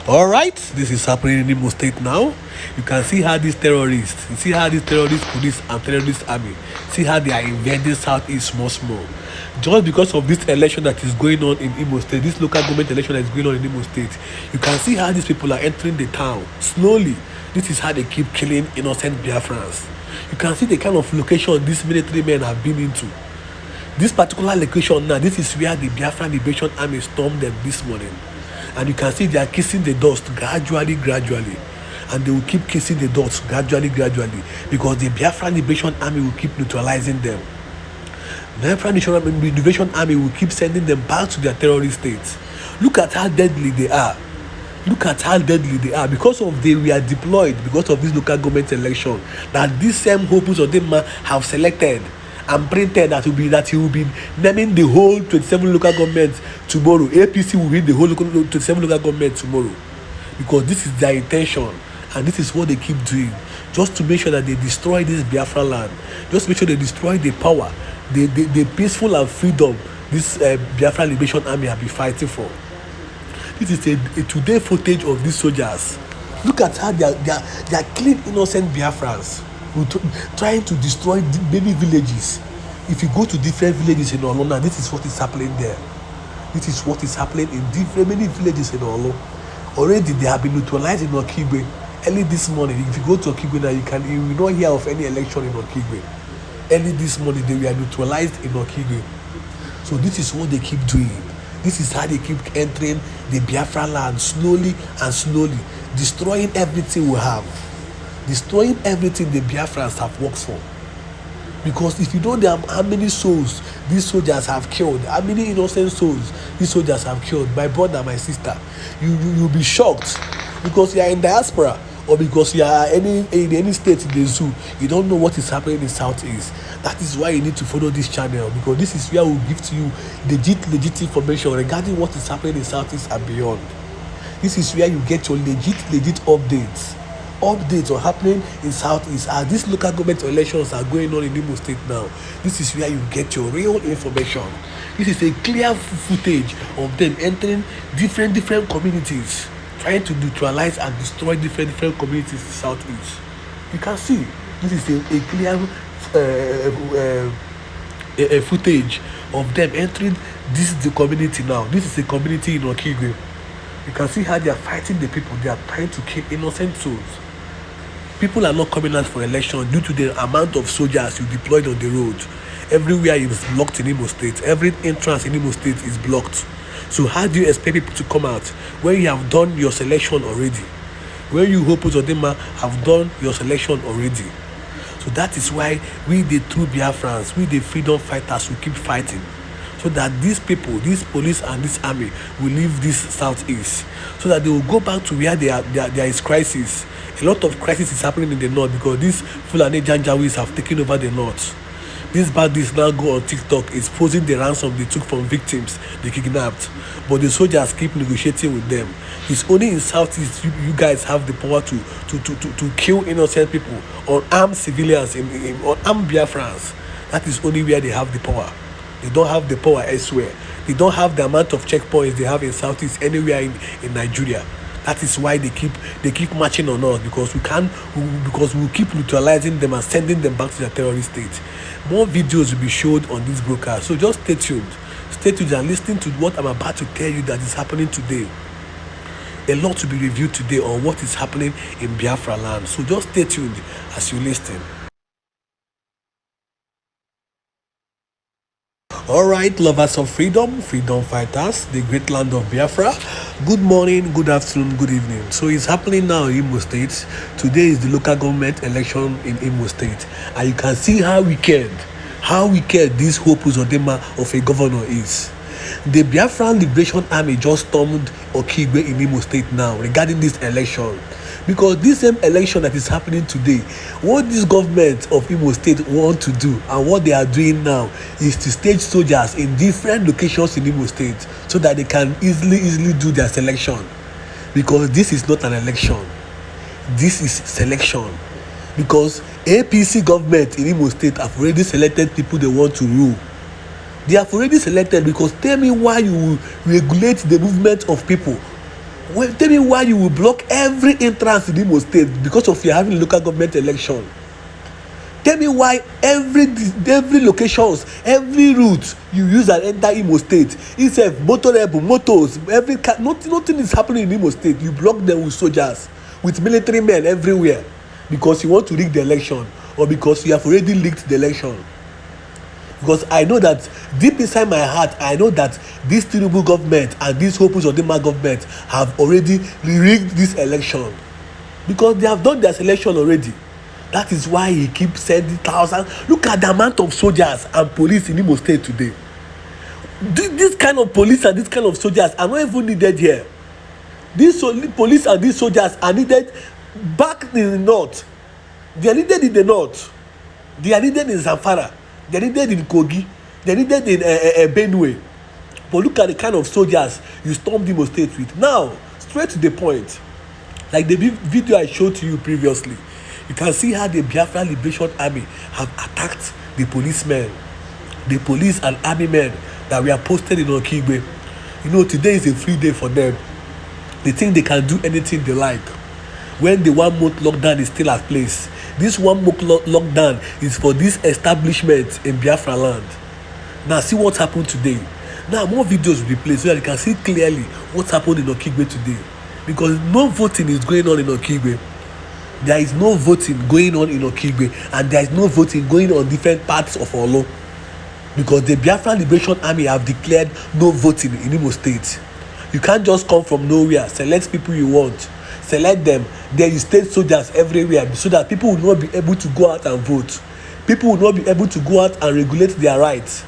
All right, this is happening in Imo State now. You can see how these terrorists, police and terrorist army, see how they are invading Southeast small. Just because of this election that is going on in Imo State, this local government election that is going on in Imo State, you can see how these people are entering the town slowly. This is how they keep killing innocent Biafrans. You can see the kind of location these military men have been into. This particular location now, this is where the Biafra Libration Army stormed them this morning. And you can see they are kissing the dust gradually. And they will keep kissing the dust gradually. Because the Biafra Liberation Army will keep neutralizing them. The Biafra Liberation Army will keep sending them back to their terrorist states. Look at how deadly they are. Because of they were deployed because of this local government election. That these same hopes of them have selected and printed that he will be naming the whole 27 local governments tomorrow. APC will win the whole 27 local governments tomorrow. Because this is their intention. And this is what they keep doing. Just to make sure that they destroy this Biafra land. Just to make sure they destroy the power, the peaceful and freedom this Biafra Liberation Army have been fighting for. This is a today footage of these soldiers. Look at how they are killing innocent Biafrans. Trying to destroy many villages. If you go to different villages in Olo, this is what is happening there. This is what is happening in many villages in Olo. Already they have been neutralized in Okigwe. Early this morning, if you go to Okigwe now, you will not hear of any election in Okigwe. Early this morning, they were neutralized in Okigwe. So this is what they keep doing. This is how they keep entering the Biafra land slowly, destroying everything we have. Destroying everything the Biafrans have worked for. Because if you know how many souls these soldiers have killed, how many innocent souls these soldiers have killed, my brother, my sister, you'll be shocked. Because you are in diaspora or because you are in any state in the zoo, you don't know what is happening in Southeast. That is why you need to follow this channel, because this is where we'll give to you legit information regarding what is happening in Southeast and beyond. This is where you get your legit updates are happening in Southeast. As these local government elections are going on in Imo State now, this is where you get your real information. This is a clear footage of them entering different communities, trying to neutralize and destroy different communities in Southeast. You can see this is a clear footage of them entering the community now. This is a community in Okigwe. You can see how they are fighting the people. They are trying to kill innocent souls. People are not coming out for election due to the amount of soldiers you deployed on the road. Everywhere is blocked in Imo State. Every entrance in Imo State is blocked. So how do you expect people to come out when you have done your selection already? When you hope of them have done your selection already? So that is why we the true Biafrans, we the freedom fighters, will keep fighting. So that these people, this police and this army will leave this Southeast. So that they will go back to where there is crisis. A lot of crisis is happening in the north because these Fulani Janjawis have taken over the north. These baddies now go on TikTok exposing the ransom they took from victims they kidnapped. But the soldiers keep negotiating with them. It's only in Southeast you guys have the power to kill innocent people or armed civilians, or armed Biafrans. That is only where they have the power. They don't have the power elsewhere. They don't have the amount of checkpoints they have in Southeast anywhere in Nigeria. That is why they keep marching on us, because we'll keep neutralizing them and sending them back to their terrorist state. More videos will be showed on this broadcast, so just stay tuned and listen to what I'm about to tell you that is happening today. A lot to be reviewed today on what is happening in Biafra land, so just stay tuned as you listen. Alright, lovers of freedom fighters, the great land of Biafra, good morning, good afternoon, good evening. So it's happening now in Imo State. Today is the local government election in Imo State, and you can see how wicked this Hope Uzodinma of a governor is. The Biafra Liberation Army just stormed Okigwe in Imo State now regarding this election. Because this same election that is happening today, what this government of Imo State want to do and what they are doing now is to stage soldiers in different locations in Imo State so that they can easily do their selection. Because this is not an election, this is selection. Because APC government in Imo State have already selected people they want to rule. They have already selected, because tell me why you will regulate the movement of people Well, tell me why you will block every entrance in Imo State because of you having local government election. Tell me why every locations, every route you use and enter Imo State, instead motorable motors, every car, nothing is happening in Imo State. You block them with soldiers, with military men everywhere, because you want to rig the election, or because you have already leaked the election. Because I know that deep inside my heart, I know that this Tinubu government and this Hope Uzodinma government have already rigged this election, because they have done their selection already. That is why he keeps sending thousands. Look at the amount of soldiers and police in Imo State today. This kind of police and this kind of soldiers are not even needed here. These police and these soldiers are needed back in the north. They are needed in the north. They are needed in Zamfara. They are needed in Kogi. They are needed in Benue. But look at the kind of soldiers you stormed Imo State with. Now, straight to the point. Like the video I showed to you previously. You can see how the Biafra Liberation Army have attacked the policemen, the police and army men that were posted in Okigwe. You know, today is a free day for them. They think they can do anything they like. When the 1 month lockdown is still at place, this 1 month lockdown is for this establishment in Biafra land. Now see what happened today. Now more videos will be played so that you can see clearly what happened in Okigwe today. Because no voting is going on in Okigwe. There is no voting going on in Okigwe, and there is no voting going on different parts of Olo, because the Biafra Liberation Army have declared no voting in Imo State. You can't just come from nowhere, select people you want, select them, then you state soldiers everywhere so that people will not be able to go out and vote. People will not be able to go out and regulate their rights.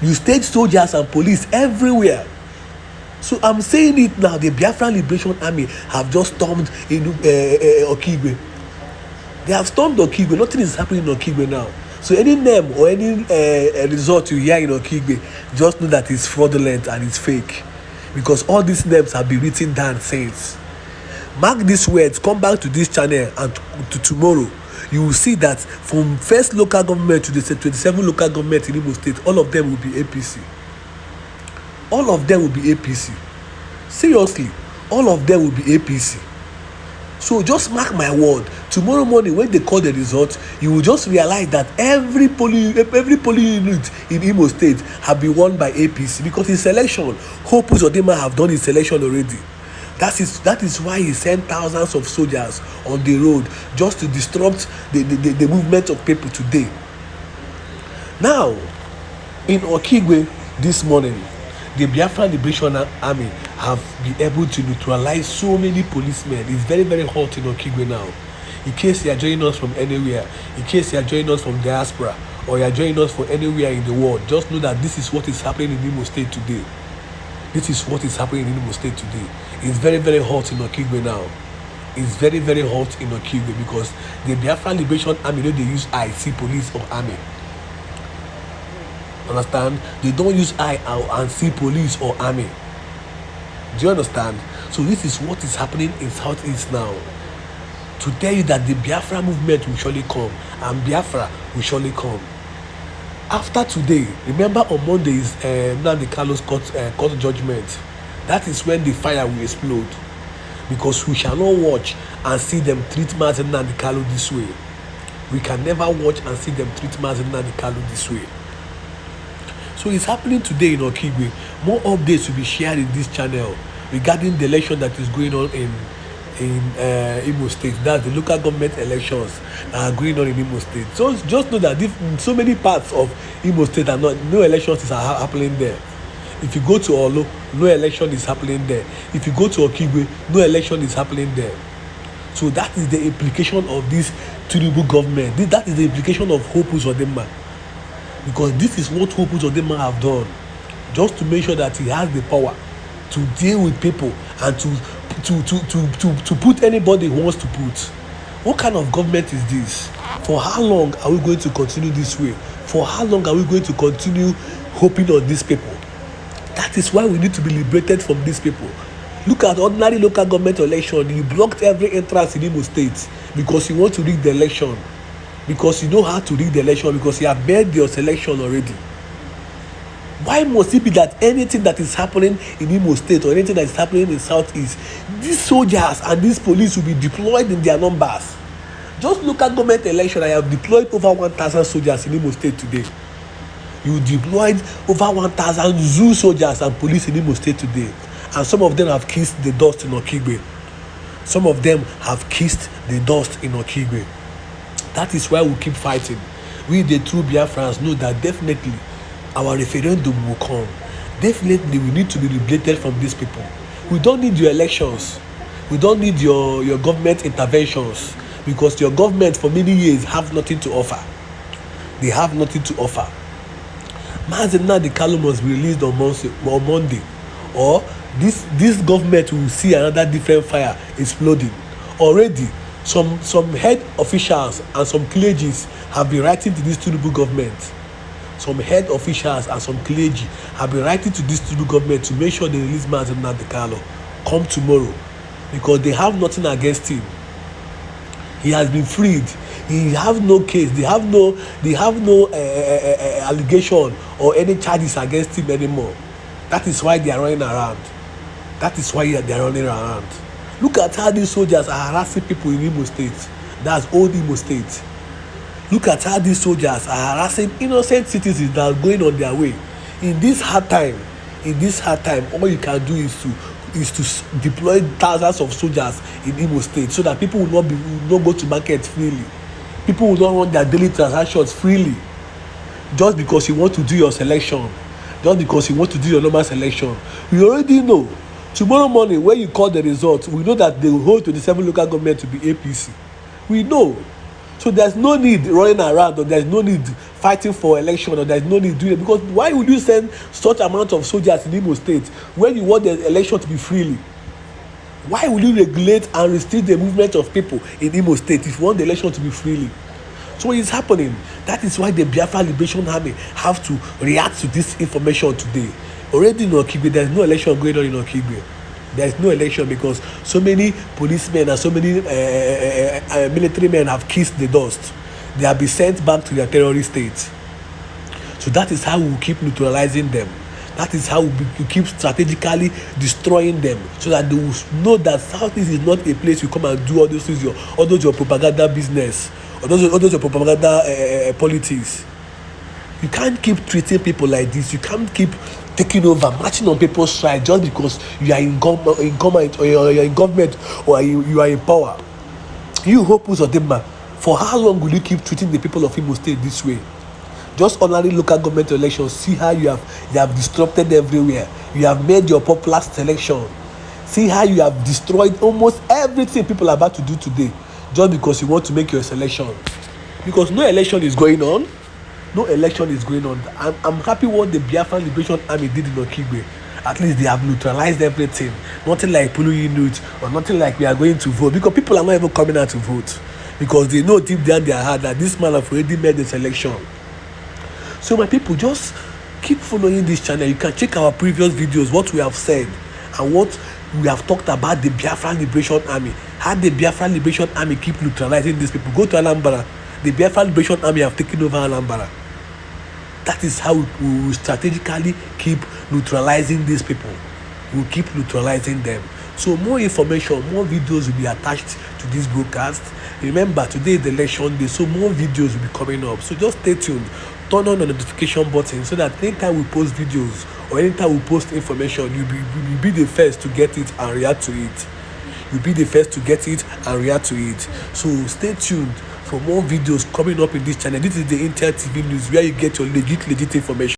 You state soldiers and police everywhere. So I'm saying it now, the Biafra Liberation Army have just stormed in Okigwe. They have stormed Okigwe. Nothing is happening in Okigwe now. So any name or any result you hear in Okigwe, just know that it's fraudulent and it's fake. Because all these names have been written down since. Mark these words, come back to this channel, and to tomorrow, you will see that from first local government to the 27 local government in Imo State, all of them will be APC. All of them will be APC. Seriously, all of them will be APC. So just mark my word, tomorrow morning when they call the result, you will just realize that every polling unit in Imo State have been won by APC, because his selection, Hope Uzodinma have done his selection already. That is why he sent thousands of soldiers on the road just to disrupt the movement of people today. Now, in Okigwe this morning, the Biafra Liberation Army have been able to neutralize so many policemen. It's very, very hot in Okigwe now. In case you are joining us from anywhere, in case you are joining us from diaspora, or you are joining us from anywhere in the world, just know that this is what is happening in Imo State today. This is what is happening in Imo State today. It's very, very hot in Okigwe now. It's very, very hot in Okigwe because the Biafra Liberation Army, they use IC police or army. Understand? They don't use I and see police or army. Do you understand? So this is what is happening in Southeast now, to tell you that the Biafra movement will surely come, and Biafra will surely come. After today, remember on Monday is Nnamdi Kalu's court judgment. That is when the fire will explode, because we shall not watch and see them treat Mazi Nnamdi Kalu this way. We can never watch and see them treat Mazi Nnamdi Kalu this way. So it's happening today in Okigwe. More updates will be shared in this channel regarding the election that is going on in Imo State. That's the local government elections that are going on in Imo State. So just know that so many parts of Imo State are no elections are happening there. If you go to Olo, no election is happening there. If you go to Okigwe, no election is happening there. So that is the implication of this Tinubu government. That is the implication of Hope Uzodinma. Because this is what Hope Uzodinma have done, just to make sure that he has the power to deal with people and to put anybody who wants to put. What kind of government is this? For how long are we going to continue this way? For how long are we going to continue hoping on these people? That is why we need to be liberated from these people. Look at ordinary local government election. You blocked every entrance in Imo State because you want to rig the election. Because you know how to rig the election, because you have made your selection already. Why must it be that anything that is happening in Imo State or anything that is happening in Southeast, these soldiers and these police will be deployed in their numbers? Just local government election, I have deployed over 1,000 soldiers in Imo State today. You deployed over 1,000 zoo soldiers and police in Imo State today, and some of them have kissed the dust in Okigwe. Some of them have kissed the dust in Okigwe. That is why we keep fighting. We, the true Biafrans, know that definitely our referendum will come. Definitely we need to be liberated from these people. We don't need your elections. We don't need your government interventions, because your government for many years have nothing to offer. They have nothing to offer. Mazi Nnamdi Kanu must be released on Monday, or this government will see another different fire exploding. Already, some head officials and some clergies have been writing to this Tinubu government. Some head officials and some clergy have been writing to this Tinubu government to make sure they release Mazi Nnamdi Kanu come tomorrow, because they have nothing against him. He has been freed. He have no case. They have no allegation or any charges against him anymore. That is why they are running around. That is why they are running around. Look at how these soldiers are harassing people in Imo State. That's old Imo State. Look at how these soldiers are harassing innocent citizens that are going on their way. In this hard time, all you can do is to deploy thousands of soldiers in Imo State, so that people will not go to market freely. People will not run their daily transactions freely, just because you want to do your selection, just because you want to do your normal selection. We already know tomorrow morning when you call the result, we know that the whole 27 local government will be APC. We know. So there's no need running around, or there's no need fighting for election, or there's no need doing it, because why would you send such amount of soldiers in Imo State when you want the election to be freely? Why will you regulate and restrict the movement of people in Imo State if you want the election to be freely? So it's happening. That is why the Biafra Liberation Army have to react to this information today. Already in Okigwe, there is no election going on in Okigwe. There is no election because so many policemen and so many military men have kissed the dust. They have been sent back to their terrorist state. So that is how we will keep neutralizing them. That is how we keep strategically destroying them, so that they will know that Southeast is not a place you come and do all those your propaganda business, or those your propaganda politics. You can't keep treating people like this. You can't keep taking over, marching on people's side just because you are in government, or you are in government, or you are in power. You hopeless of them, for how long will you keep treating the people of Imo State this way? Just ordinary local government elections, see how you have disrupted everywhere. You have made your popular selection. See how you have destroyed almost everything people are about to do today, just because you want to make your selection. Because no election is going on. No election is going on. I'm happy what the Biafra Liberation Army did in Okigwe. At least they have neutralized everything. Nothing like Pulu Unit, or nothing like we are going to vote, because people are not even coming out to vote, because they know deep down their heart that this man have already made the selection. So my people, just keep following this channel. You can check our previous videos, what we have said and what we have talked about the Biafra Liberation Army. How the Biafra Liberation Army keep neutralizing these people. Go to Anambra. The Biafra Liberation Army have taken over Anambra. That is how we will strategically keep neutralizing these people. We will keep neutralizing them. So more information, more videos will be attached to this broadcast. Remember, today is the election day, so more videos will be coming up. So just stay tuned. Turn on the notification button, so that anytime we post videos or anytime we post information, you'll be the first to get it and react to it. You'll be the first to get it and react to it. So stay tuned for more videos coming up in this channel. This is the Intel TV News, where you get your legit information.